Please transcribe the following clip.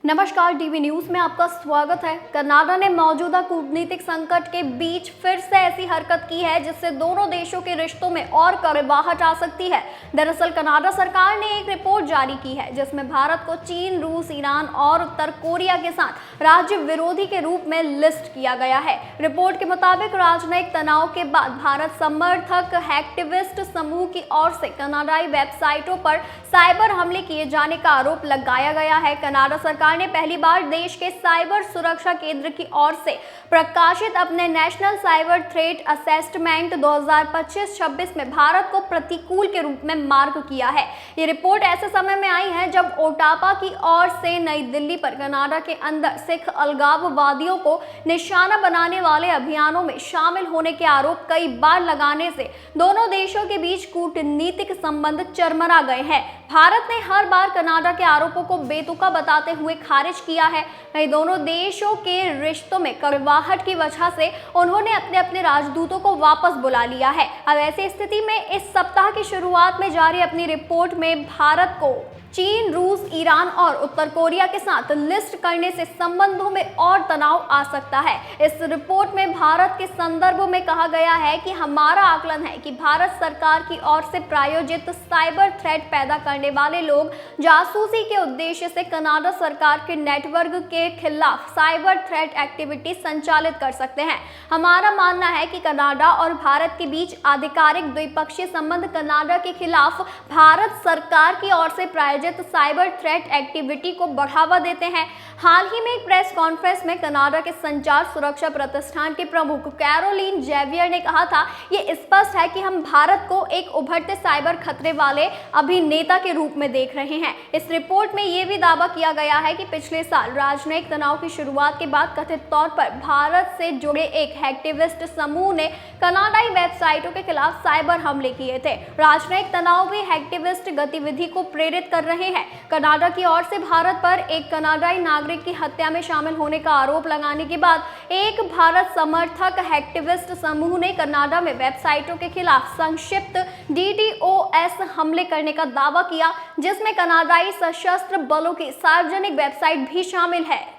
नमस्कार, TV news में आपका स्वागत है। कनाडा ने मौजूदा कूटनीतिक संकट के बीच फिर से ऐसी हरकत की है जिससे दोनों देशों के रिश्तों में और कड़वाहट आ सकती है। दरअसल कनाडा सरकार ने एक रिपोर्ट जारी की है जिसमें भारत को चीन, रूस, ईरान और उत्तर कोरिया के साथ राज्य विरोधी के रूप में लिस्ट किया गया है। रिपोर्ट के मुताबिक राजनयिक तनाव के बाद भारत समर्थक एक्टिविस्ट समूह की ओर से कनाडाई वेबसाइटों पर साइबर हमले किए जाने का आरोप लगाया गया है। कनाडा सरकार ने पहली बार देश के साइबर सुरक्षा केंद्र की ओर से प्रकाशित अपने नेशनल साइबर थ्रेट असेसमेंट 2025-26 में भारत को प्रतिकूल के रूप में मार्क किया है। ये रिपोर्ट ऐसे समय में आई है जब ओटावा की ओर से नई दिल्ली पर कनाडा के अंदर सिख अलगाववादियों को निशाना बनाने वाले अभियानों में शामिल होने के आरोप कई बार लगाने से दोनों देशों के बीच कूटनीतिक संबंध चरमरा गए हैं। भारत ने हर बार कनाडा के आरोपों को बेतुका बताते हुए खारिज किया है। वहीं दोनों देशों के रिश्तों में कड़वाहट की वजह से उन्होंने अपने अपने राजदूतों को वापस बुला लिया है। अब ऐसी स्थिति में इस सप्ताह की शुरुआत में जारी अपनी रिपोर्ट में भारत को चीन, रूस, ईरान और उत्तर कोरिया के साथ लिस्ट करने से संबंधों में और तनाव आ सकता है। इस रिपोर्ट में भारत के संदर्भ में कहा गया है कि हमारा आकलन है कि भारत सरकार की ओर से प्रायोजित साइबर थ्रेट पैदा करने वाले लोग जासूसी के उद्देश्य से कनाडा सरकार के नेटवर्क के खिलाफ साइबर थ्रेट एक्टिविटी संचालित कर सकते हैं। हमारा मानना है कि कनाडा और भारत के बीच आधिकारिक द्विपक्षीय संबंध कनाडा के खिलाफ भारत सरकार की ओर से प्रायोजित साइबर थ्रेट एक्टिविटी को बढ़ावा देते हैं। हाल ही में एक प्रेस कॉन्फ्रेंस में कनाडा के संचार सुरक्षा प्रतिष्ठान के प्रमुख कैरोलीन जेवियर ने कहा था, ये स्पष्ट है कि हम भारत को एक उभरते साइबर खतरे वाले अभिनेता के रूप में देख रहे हैं। इस रिपोर्ट में यह भी दावा किया गया है कि पिछले साल राजनयिक तनाव की शुरुआत के बाद कथित तौर पर भारत से जुड़े एक एक्टिविस्ट समूह ने कनाडाई वेबसाइटों के खिलाफ साइबर हमले किए थे। राजनयिक तनाव भी एक्टिविस्ट गतिविधि को प्रेरित कर रहे हैं। कनाडा की ओर से भारत पर एक कनाडाई नागरिक की हत्या में शामिल होने का आरोप लगाने के बाद एक भारत समर्थक एक्टिविस्ट समूह ने कनाडा में वेबसाइटों के खिलाफ संक्षिप्त DDoS हमले करने का दावा किया, जिसमें कनाडाई सशस्त्र बलों की सार्वजनिक वेबसाइट भी शामिल है।